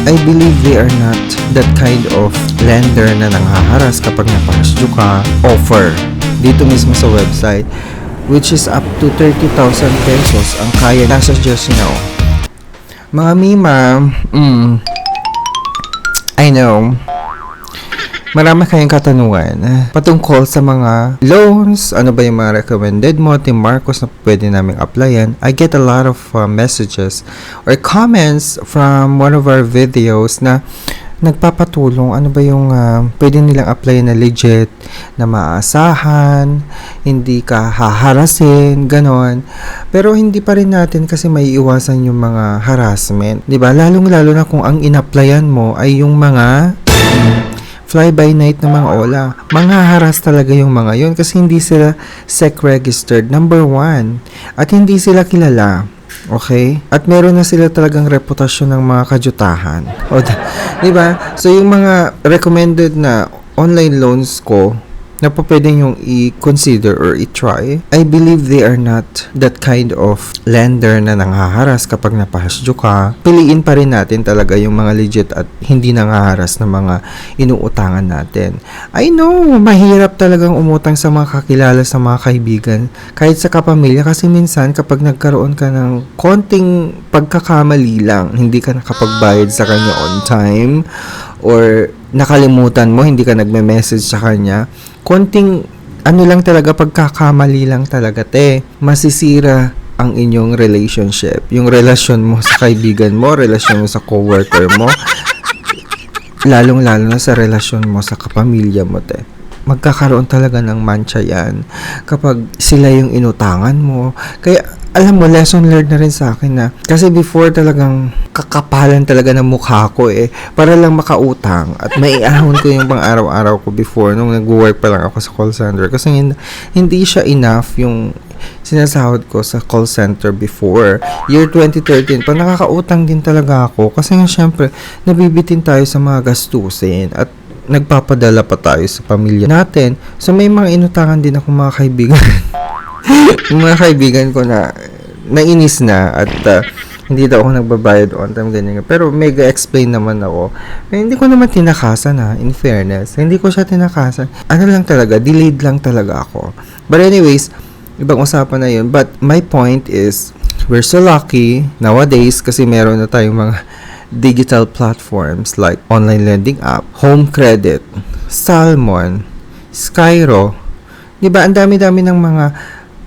I believe they are not that kind of lender na nanghaharas kapag napasyo ka. Offer dito mismo sa website, which is up to 30,000 pesos ang kaya. Nasa Diyos niya. Mga Mima, I know, marami kayong katanungan patungkol sa mga loans. Ano ba yung mga recommended mo, Team Marcos, na pwede naming applyan? I get a lot of messages or comments from one of our videos na nagpapatulong. Ano ba yung pwede nilang applyan na legit, na maaasahan, hindi ka haharasin, ganon. Pero hindi pa rin natin kasi may iwasan yung mga harassment. Diba? Lalong-lalo na kung ang in-applyan mo ay yung mga fly-by-night ng mga ola. Manghaharas talaga yung mga yun kasi hindi sila SEC-registered, number 1. At hindi sila kilala. Okay? At meron na sila talagang reputasyon ng mga kajutahan. O, diba? So, yung mga recommended na online loans ko na po pwede nyong i-consider or i-try, I believe they are not that kind of lender na nanghaharas kapag napahasyo ka. Piliin pa rin natin talaga yung mga legit at hindi nanghaharas na mga inuutangan natin. I know, mahirap talagang umutang sa mga kakilala, sa mga kaibigan, kahit sa kapamilya, kasi minsan kapag nagkaroon ka ng konting pagkakamali lang, hindi ka nakapagbayad sa kanya on time, or nakalimutan mo, hindi ka nagme-message sa kanya, konting ano lang talaga, pagkakamali lang talaga, masisira ang inyong relationship. Yung relasyon mo sa kaibigan mo, relasyon mo sa coworker mo, lalong-lalo na sa relasyon mo sa kapamilya mo, magkakaroon talaga ng mancha yan kapag sila yung inutangan mo. Kaya alam mo, lesson learned na rin sa akin na, kasi before talagang kakapalan talaga ng mukha ko para lang makautang at maiahon ko yung pang araw-araw ko before nung nag-work pa lang ako sa call center, kasi hindi siya enough yung sinasahod ko sa call center before. Year 2013 pa, nakakautang din talaga ako kasi nga syempre nabibitin tayo sa mga gastusin at nagpapadala pa tayo sa pamilya natin. So may mga inutangan din ako mga kaibigan yung mga kaibigan ko na nainis na at hindi daw ako nagbabayad on time, ganyan. Pero mega explain naman ako. Hindi ko naman tinakasan in fairness. Hindi ko siya tinakasan. Ano lang talaga, delayed lang talaga ako. But anyways, ibang usapan na yun. But my point is, we're so lucky nowadays kasi meron na tayong mga digital platforms like online lending app, Home Credit, Salmon, Skyro. Diba, ang dami-dami ng mga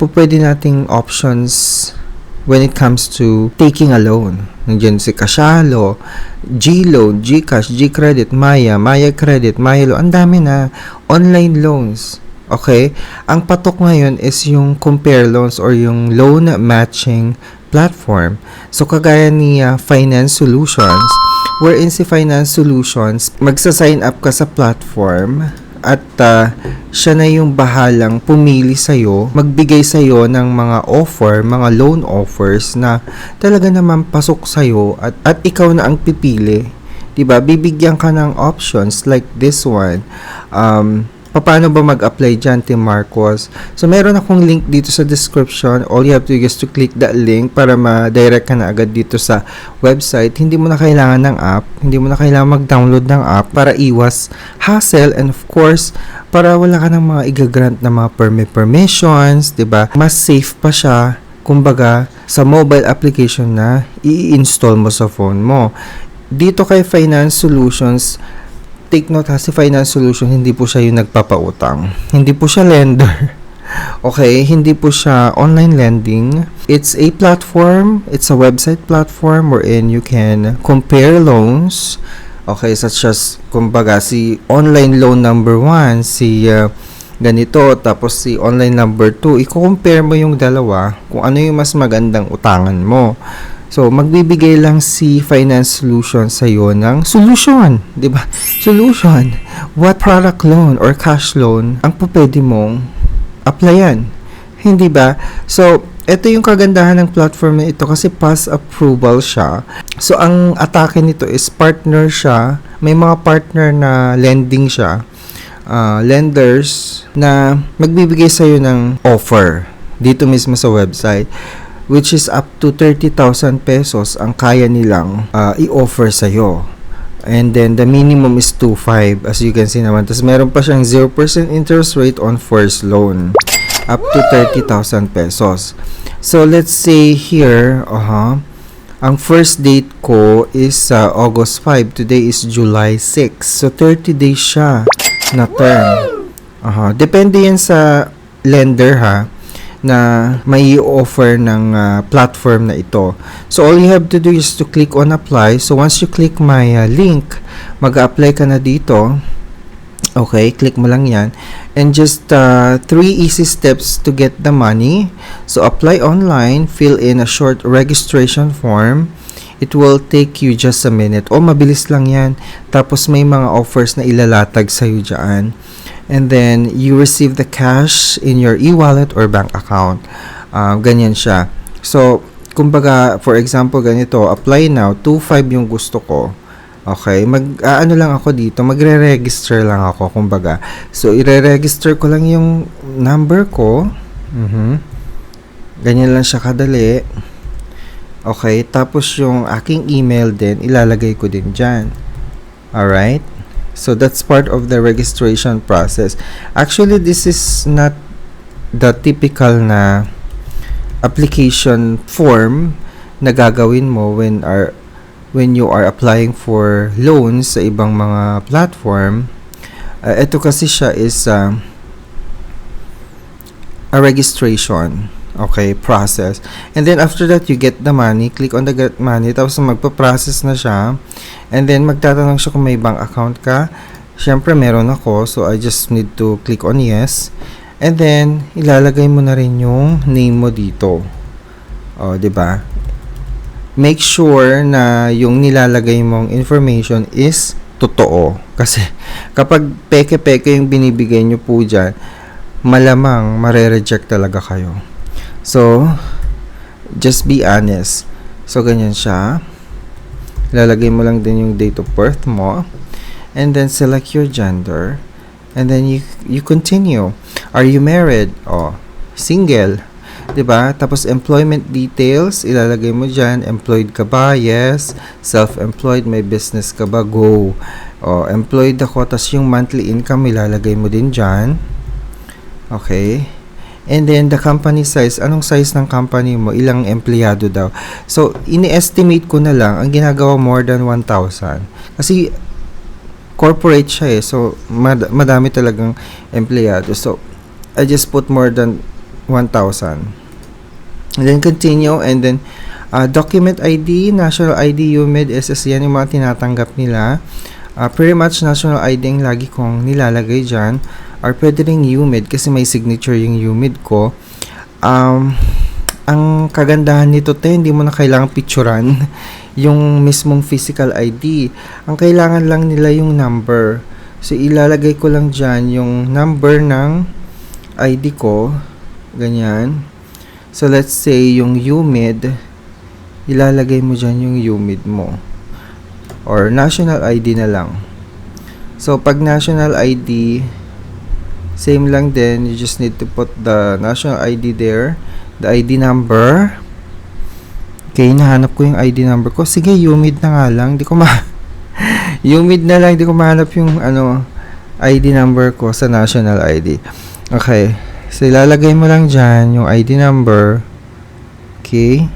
pwede nating options when it comes to taking a loan. Nandiyan si Kasyalo, G-Loan, Gcash, G-Credit, Maya, Maya Credit, Maya Loan. Ang dami na online loans. Okay? Ang patok ngayon is yung compare loans or yung loan matching platform. So, kagaya ni Finance Solutions, wherein si Finance Solutions, magsa-sign up ka sa platform at siya na yung bahalang pumili sa'yo, magbigay sa'yo ng mga offer, mga loan offers na talaga naman pasok sa'yo at ikaw na ang pipili. Diba? Bibigyan ka ng options like this one. Paano ba mag-apply dyan, Team Marcos? So, meron akong link dito sa description. All you have to do is to click that link para ma-direct ka na agad dito sa website. Hindi mo na kailangan ng app. Hindi mo na kailangan mag-download ng app para iwas hassle, and of course, para wala ka ng mga igagrant na mga permissions, diba? Mas safe pa siya, kumbaga, sa mobile application na i-install mo sa phone mo. Dito kay Finance Solutions, take note si Finance Solution, hindi po siya yung nagpapautang. Hindi po siya lender. Okay? Hindi po siya online lending. It's a platform. It's a website platform wherein you can compare loans. Okay? Such as, kumbaga, si online loan number 1, si ganito, tapos si online number 2. I-compare mo yung dalawa kung ano yung mas magandang utangan mo. So, magbibigay lang si Finance Solution sa iyo ng solution, 'di ba? Solution. What product loan or cash loan ang pwede mong applyan? Hindi ba? So, ito yung kagandahan ng platform na ito kasi pass approval siya. So, ang atake nito is partner siya. May mga partner na lending siya. Lenders na magbibigay sa iyo ng offer dito mismo sa website, which is up to 30,000 pesos ang kaya nilang i-offer sa'yo. And then, the minimum is 2.5 as you can see naman. Tapos, meron pa siyang 0% interest rate on first loan. Up to 30,000 pesos. So, let's say here, ang first date ko is August 5. Today is July 6. So, 30 days siya na term. Depende yan sa lender na may offer ng platform na ito. So, all you have to do is to click on apply. So, once you click my link, mag-apply ka na dito. Okay, click mo lang yan. And just 3 easy steps to get the money. So, apply online, fill in a short registration form. It will take you just a minute. Mabilis lang yan. Tapos, may mga offers na ilalatag sa'yo dyan. And then, you receive the cash in your e-wallet or bank account. Ganyan siya. So, kumbaga, for example, ganito, apply now, 2.5 yung gusto ko. Okay, ano lang ako dito, magre-register lang ako, kumbaga. So, ire-register ko lang yung number ko. Ganyan lang siya kadali. Okay, tapos yung aking email din, ilalagay ko din dyan. Alright? So, that's part of the registration process. Actually, this is not the typical na application form na gagawin mo when you are applying for loans sa ibang mga platform. Ito kasi siya is a registration, okay, process. And then after that, you get the money. Click on the get money. Tapos magpa-process na siya. And then magtatanong siya kung may bank account ka. Siyempre, meron ako. So, I just need to click on yes. And then, ilalagay mo na rin yung name mo dito. Diba? Make sure na yung nilalagay mong information is totoo. Kasi kapag peke-peke yung binibigay nyo po dyan, malamang mare-reject talaga kayo. So, just be honest. So, ganyan siya. Lalagay mo lang din yung date of birth mo. And then, select your gender. And then, you continue. Are you married? Single. Diba? Tapos, employment details, ilalagay mo dyan. Employed ka ba? Yes. Self-employed, may business ka ba? Go. Employed ako. Tapos, yung monthly income, ilalagay mo din dyan. Okay. And then, the company size. Anong size ng company mo? Ilang empleyado daw? So, ini-estimate ko na lang. Ang ginagawa, more than 1,000. Kasi, corporate siya eh. So, madami talagang empleyado. So, I just put more than 1,000. And then, continue. And then, document ID, national ID, UMID, SS, yan yung mga tinatanggap nila. Pretty much, national ID ang lagi kong nilalagay dyan. Or pwede rin UMID kasi may signature yung UMID ko. Ang kagandahan nito, hindi mo na kailangang picturean yung mismong physical ID. Ang kailangan lang nila yung number. So, ilalagay ko lang dyan yung number ng ID ko. Ganyan. So, let's say yung UMID, ilalagay mo dyan yung UMID mo. Or national ID na lang. So, pag national ID, same lang din, you just need to put the national ID there, the ID number. Okay, nahanap ko yung ID number ko. Sige, UMID na nga lang. UMID na lang, di ko mahanap yung ID number ko sa national ID. Okay, so ilalagay mo lang dyan yung ID number. Okay.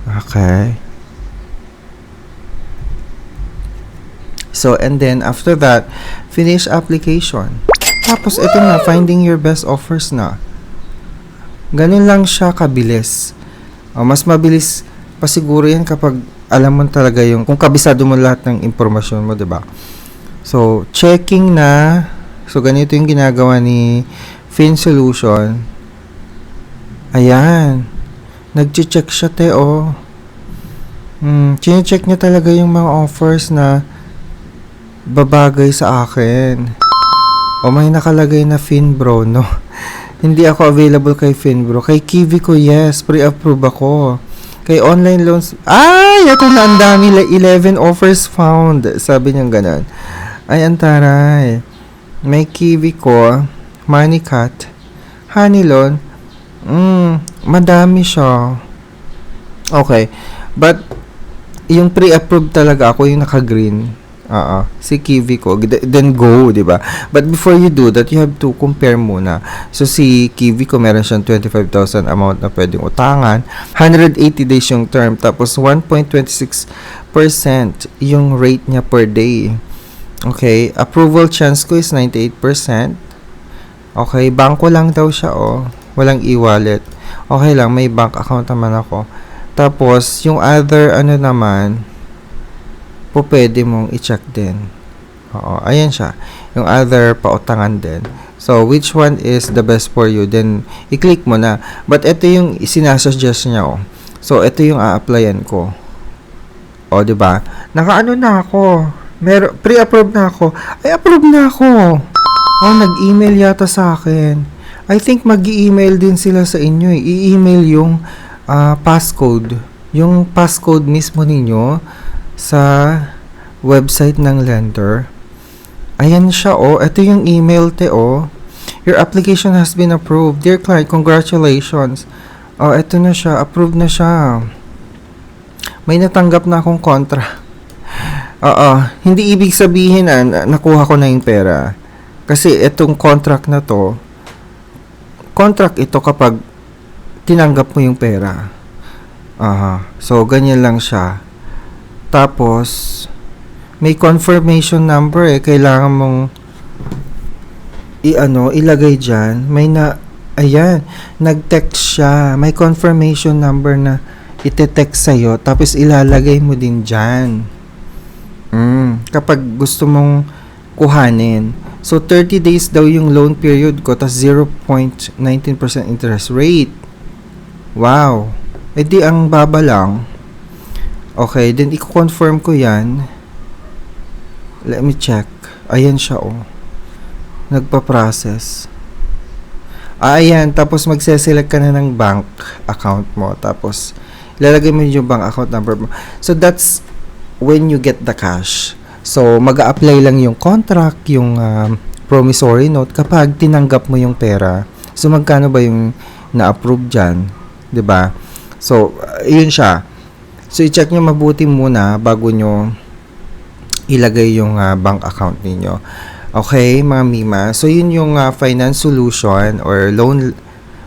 Okay. So, and then, after that, finish application. Tapos, ito na, finding your best offers na. Ganun lang siya kabilis. Mas mabilis pa siguro yan kapag alam mo talaga yung, kung kabisado mo lahat ng impormasyon mo, diba? So, checking na. So, ganito yung ginagawa ni Fin Solution. Ayan. Nag-check siya, chine-check niya talaga yung mga offers na babagay sa akin. May nakalagay na Finbro, no? Hindi ako available kay Finbro. Kay Kiwi ko, yes. Pre-approve ako. Kay online loans, ito na, ang dami. 11 offers found. Sabi niyang ganun. Ay, antaray. May Kiwi ko, Moneycat, Honeyloan. Madami siya. Okay. But, yung pre-approved talaga ako, yung naka-green. Si Kiwi ko. Then go, di ba? But before you do that, you have to compare muna. So, si Kiwi ko, meron siyang 25,000 amount na pwedeng utangan. 180 days yung term. Tapos, 1.26% yung rate niya per day. Okay. Approval chance ko is 98%. Okay. Bangko lang daw siya, Walang e-wallet. Okay lang. May bank account naman ako. Tapos, yung other, naman, pwede mong i-check din. Ayan siya. Yung other, pautangan din. So, which one is the best for you? Then, i-click mo na. But, ito yung sinasuggest niya, So, ito yung a-applyan ko. Diba? Naka-ano na ako. Pre-approve na ako. Ay, approve na ako. Nag-email yata sa akin. I think mag-i-email din sila sa inyo. I-email yung passcode. Yung passcode mismo ninyo sa website ng lender. Ayan siya, Ito yung email, Your application has been approved. Dear client, congratulations. Ito na siya. Approved na siya. May natanggap na akong kontra. Hindi ibig sabihin na nakuha ko na yung pera. Kasi itong contract na to, contract ito kapag tinanggap mo yung pera. So, ganyan lang siya. Tapos, may confirmation number kailangan mong ilagay dyan. Ayan, nag-text siya. May confirmation number na ite-text sa'yo, tapos ilalagay mo din dyan. Kapag gusto mong kuhanin. So, 30 days daw yung loan period ko, tapos 0.19% interest rate. Wow! Di ang baba lang. Okay, then i-confirm ko yan. Let me check. Ayan siya, Nagpa-process. Ayan, tapos magse-select ka na ng bank account mo. Tapos, ilalagay mo yung bank account number mo. So, that's when you get the cash. So, mag-a-apply lang yung contract, yung promissory note kapag tinanggap mo yung pera. So, magkano ba yung na-approve dyan? 'Di ba? So, yun siya. So, i-check nyo mabuti muna bago nyo ilagay yung bank account ninyo. Okay, mga Mima. So, yun yung finance solution or loan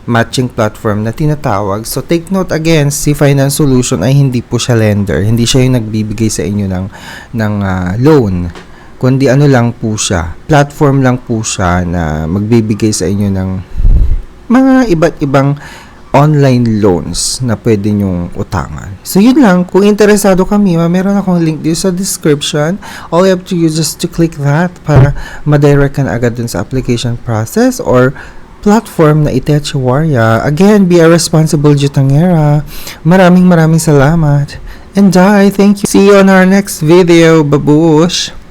matching platform na tinatawag. So, take note again, si Finance Solution ay hindi po siya lender. Hindi siya yung nagbibigay sa inyo ng loan. Kundi ano lang po siya. Platform lang po siya na magbibigay sa inyo ng mga iba't ibang online loans na pwede nyong utangan. So, yun lang. Kung interesado ka, Mima, meron akong link dito sa description. All you have to do is just to click that para madirect ka na agad dun sa application process or platform na Itechiwarya. Again, be a responsible Jutangera. Maraming salamat. And thank you. See you on our next video. Babush!